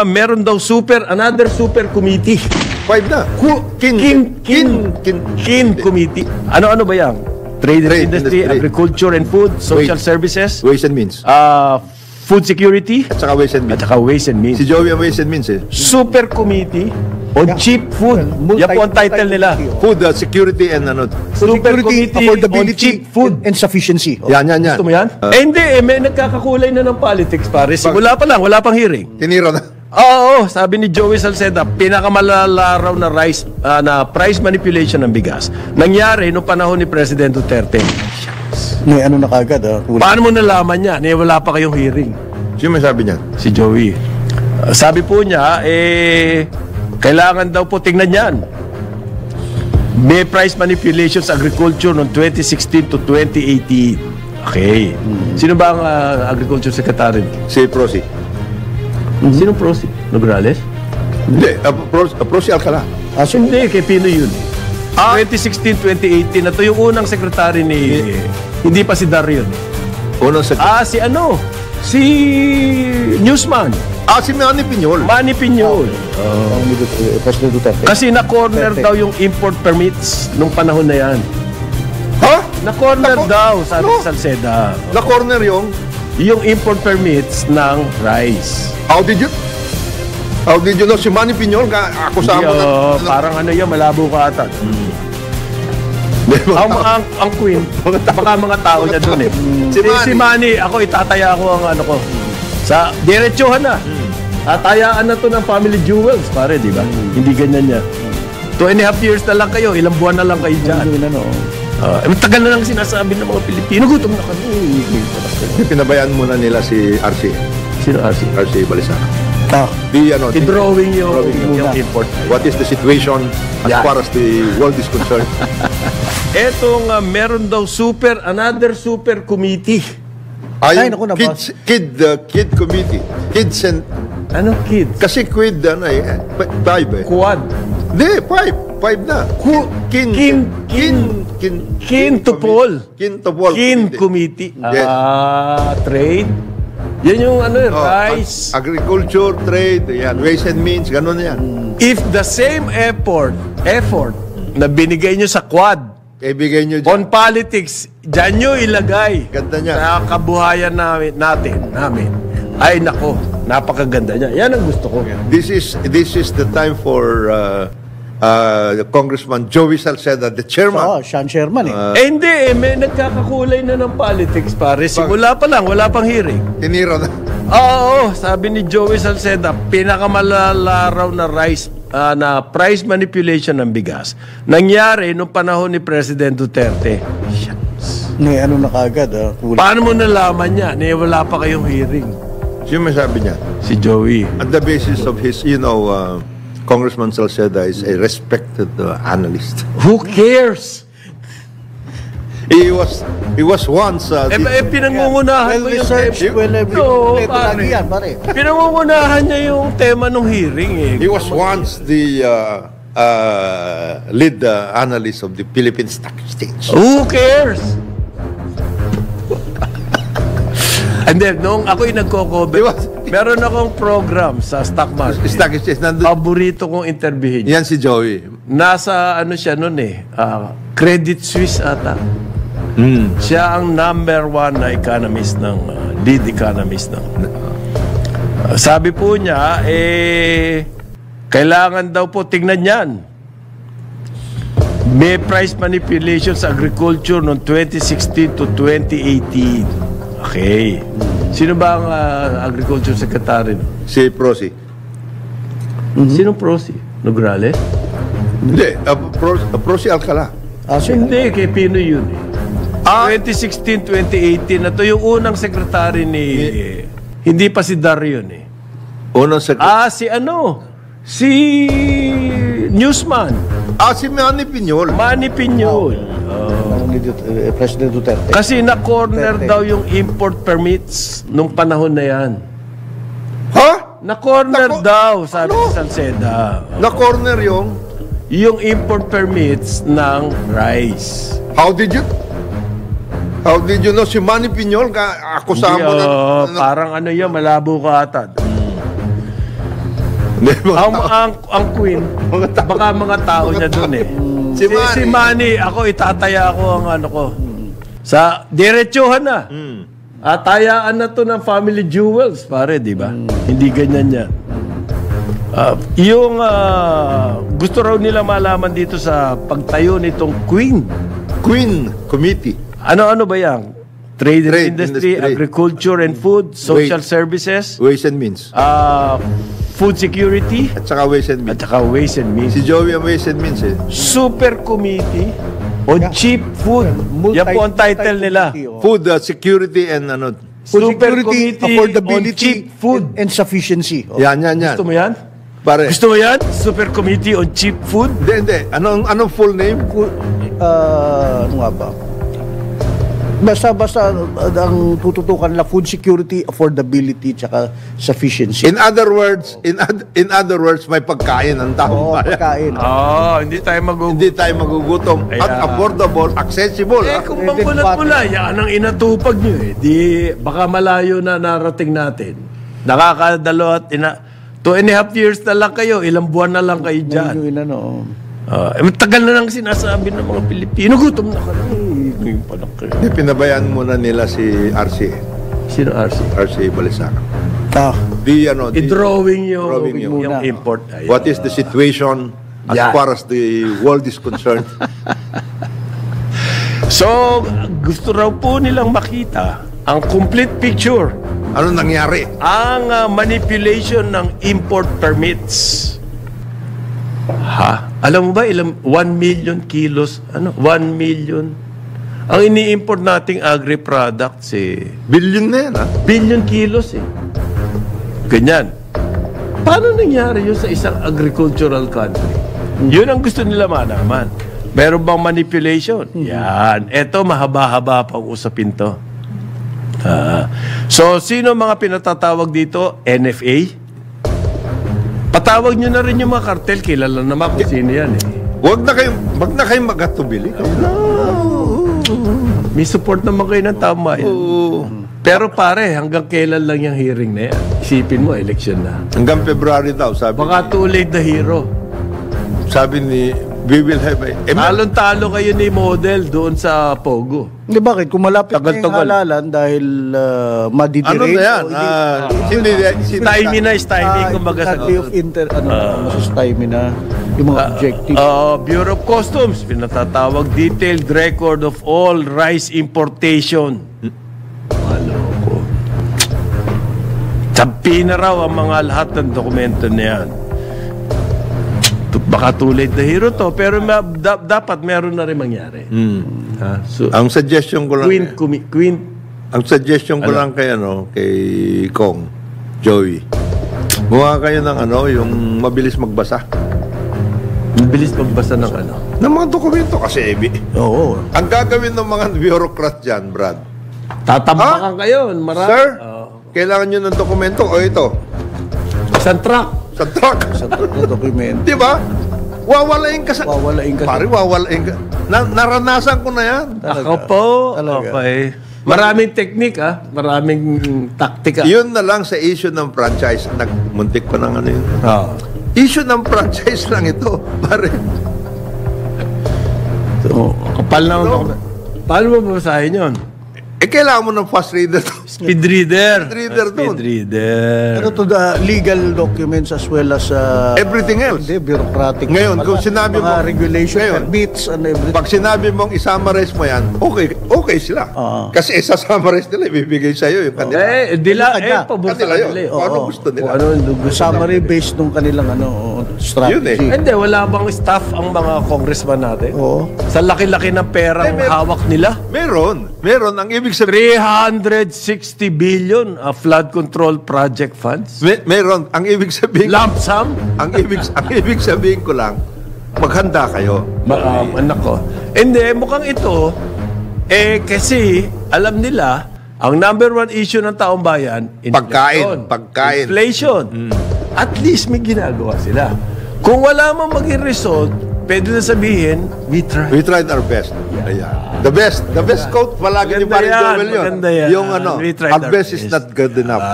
meron daw another super committee. 5 na. Kin committee. Ano-ano ba yan? Trade and industry, agriculture and food, social services, Ways and Means. food security, At saka Ways and Means. at saka ways and means. Si Joey ang Ways and Means eh. Super committee on cheap food. Yan po ang title nila. Food security and ano. Super Security, committee on affordability, cheap food. and sufficiency. Yan. Gusto mo yan? Hindi, may nagkakakulay na ng politics, pare. Simula pa lang, wala pang hearing. Tinira na. Oo, sabi ni Joey Salceda, pinakamalala raw na price manipulation ng bigas. Nangyari noong panahon ni President Duterte. May ano na kagad. Paano mo nalaman yan? Wala pa kayong hearing. Sino may sabi niya? Si Joey. Sabi po niya, kailangan daw po tingnan yan. May price manipulation sa agriculture noong 2016 to 2018. Okay. Sino ba ang agriculture secretary? Si Prosi. Sino Prosi? Nograles? Hindi, Prosi Alcala. Hindi, kay Pino yun. 2016-2018, ito yung unang sekretary ni... Hindi pa si Dario. Unang secretary. Si ano? Si Newsman. Si Manny Piñol. Manny Piñol. President Duterte. Kasi na-corner daw yung import permits nung panahon na yan. Ha? Na-corner daw, sabi ni Salceda. Na-corner yung import permits ng rice. How did you know si Manny Piñol? Ako sa mo na... Parang ano yan, malabo ka ata. Ang queen, baka mga tao niya doon eh. Si Manny, ako itataya ko ang ano ko. Sa diretsuhan na. Tatayaan na to ng family jewels, pare, di ba? Hindi ganyan niya. 2.5 years na lang kayo, ilang buwan na lang kayo dyan. Tagal na lang sinasabi ng mga Pilipino, gutom na kami. Pinabayaan muna nila si RC. Sino RC? RC Balisac. I-drawing yung import. What is the situation as far as the world is concerned? Etong meron daw another super committee. Naku na, Kid committee. Kids and... Ano kids? Kasi quid, 5 eh. Quad. Hindi, 5 na. Quintupol. Quintupol. Committee. Yes. Trade. Yan yung rice. Agriculture, trade, yan, ways and means, gano'n yan. If the same effort na binigay nyo sa Quad, ibigay nyo dyan. on politics, dyan nyo ilagay. Ganda niya. Sa kabuhayan namin. Ay nako, napakaganda niya. Yan ang gusto ko. This is the time for Congressman Joey Salceda, the chairman. Siya ang chairman eh. Hindi, may nagkakakulay na ng politics, pare. Simula pa lang, wala pang hearing. Tinira na. Oo, sabi ni Joey Salceda, pinakamalala raw na price manipulation ng bigas. Nangyari noong panahon ni President Duterte. May ano na kagad. Paano mo nalaman yan? Wala pa kayong hearing. Sino may sabi niya? Si Joey. At the basis of his, Congressman Salceda is a respected analyst. Who cares? He was once... pinangungunahan mo yung tema. Pinangungunahan niya yung tema ng hearing eh. He was once the lead analyst of the Philippine Stock Exchange. Who cares? And then, nung ako'y nagko-cover, meron akong program sa stock market. Stock Exchange. Paborito kong interviewin. Yan si Joey. Nasa siya noon Credit Suisse ata. Siya ang number 1 na economist lead economist ng. Sabi po niya, kailangan daw po tingnan yan. May price manipulation sa agriculture noong 2016 to 2018. Okay. Sino ba ang agriculture secretary? Si Prosi. Sino Prosi? Nograles? Hindi, Prosi Alcala. Hindi, kay Pino yun eh. 2016-2018, ito yung unang sekretary ni... Hindi pa si Dario eh. Unang sekretary? Si ano? Si Newsman. Si Manny Piñol. Manny Piñol. President Duterte. Kasi na-corner daw yung import permits nung panahon na yan. Ha? Na-corner daw, sabi ni Salceda. Na-corner yung import permits ng rice. How did you know si Manny Piñol? Ako sa mo parang ano yan, malabo ka ata. Hindi, mga Ang Queen, baka mga tao niya doon eh. Si Manny. Si Manny, ako itataya ko ang ano ko. Sa diretsuhan na. Tayaan na to ng family jewels, pare, di ba? Hindi ganyan yan. Gusto raw nila malaman dito sa pagtayo nitong Queen Committee. Ano ba yan? Trade and industry, industry, agriculture and food, social services, Ways and Means. food security, At saka Ways and at Means. saka ways and means. Si Joey ang Ways and Means eh. Super Committee on Cheap Food. Yan po ang title nila. Food security and ano. Food Super security, Committee affordability, on Cheap Food. and sufficiency. Yan. Gusto mo yan? Pare. Gusto mo yan? Super Committee on Cheap Food? Hindi. Anong full name? Ano nga ba? Basta ang tututukan na food security, affordability, tsaka sufficiency. In other words, may pagkain ang taong bayan. Pagkain. Hindi tayo Hindi tayo magugutom. At affordable, accessible. Kung mamulat-mula, yan ang inatupag nyo eh. Di, baka malayo na narating natin. Nakakadalo at 2.5 years na lang kayo, ilang buwan na lang kayo dyan. Tagal na lang sinasabi ng mga Pilipino, gutom na kami. Hindi, pinabayaan muna nila si RC. Sino RC? RC Balisacan. I-drawing Drawing yung muna. import. Ayun. What is the situation as Yeah. far as the world is concerned? So, gusto raw po nilang makita ang complete picture, Ano nangyari? ang manipulation ng import permits. Alam mo ba, 1 million kilos, 1 million. Ang ini-import nating agri-products Billion na yan, ha? billion kilos Ganyan. Paano nangyari yun sa isang agricultural country? Yun ang gusto nila malaman. Meron bang manipulation? Yan. Eto, mahaba-haba pa usapin to. So, sino mga pinatatawag dito? NFA? Patawag nyo na rin yung mga kartel. Kilala naman kung sino yan Wag na kayong magatubili. May support naman kayo ng tama yan. Pero pare, hanggang kailan lang yung hearing na yan? Isipin mo, election na. Hanggang February daw, Baka too late the hero. sabi ni we will have a... Talon-talo kayo ni Model doon sa Pogo. Hindi, bakit? Kung malapit na yung Tagal-tagal. halalan dahil madidirect. Ano na yan? Timing na is timing, kumbaga sa timing na yung mga objective. Bureau of Customs, pinatatawag detailed record of all rice importation. Maloko. Sabi na raw ang mga lahat ng dokumento na yan. Baka too late the hero to, pero dapat meron na rin mangyari. So, Ang suggestion ko lang... Ang suggestion ko lang kay Kong, Joey. Gumawa kayo ng yung mabilis magbasa. Bilis magbasa ng Ng mga dokumento kasi, Oo. ang gagawin ng mga bureaucrat dyan, Brad. Tatambakan kayo. Marami. Sir, kailangan nyo ng dokumento. O ito, Isang truck. sa truck. Sa dokumento. Di ba? Wawalain ka sa... Wawalain ka. Pare, wawalain ka. Naranasan ko na yan. Ako po. Talaga. Okay. Maraming teknik, maraming taktika. Yun na lang sa issue ng franchise. Nagmuntik ko ng yun. Issue ng franchise lang ito. Pare. So, kapal na paano mo babasahin yun? Kailangan mo ng fast reader to. Speed reader. Speed reader dun. Speed reader. Pero to the legal documents as well as Everything else. Hindi, bureaucratic. Ngayon, kung sinabi mga mo- regulation, Ngayon, permits, and everything. Pag sinabi mong isummarize mo yan, okay sila. Kasi isa-summarize nila, ibibigay sa'yo yung kanila. Pabor Kanila yun. kanila. Kung ano gusto nila. Kung ano gusto Summary based nung kanilang strategy. Hindi, wala bang staff ang mga congressman natin? Oo. Sa laki-laki ng perang hawak nila? Meron. Ang ibig sabihin, 360 billion flood control project funds? meron. Ang ibig sabihin, Lump sum? ang ibig sabihin ko lang, maghanda kayo. Anak ko. Hindi, mukhang ito, kasi alam nila, ang number one issue ng taong bayan, inflation. Pagkain. Inflation. At least may ginagawa sila. Kung wala mang maging result, pwede na sabihin, we try. We tried our best. Ayan. The best quote, palagi ni Maganda Paring yan, Joel yun. maganda yan. Yung We tried our our best is best. not good enough.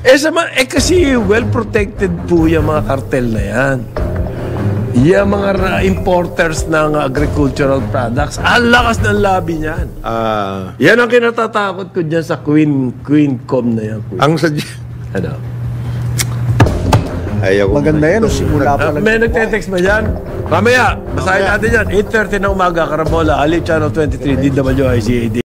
Kasi well-protected po yung mga kartel na yan. Yung mga importers ng agricultural products, ang lakas ng lobby niyan. Yan ang kinatatakot ko dyan sa Queencom na yan. Ang Ano? ayaw ko. Maganda yan, simula pa lang. May nagte-text ba yan? Mamaya, basahin natin yan. 8:30 na umaga, Carabola, Alip Channel 23, DWICAD.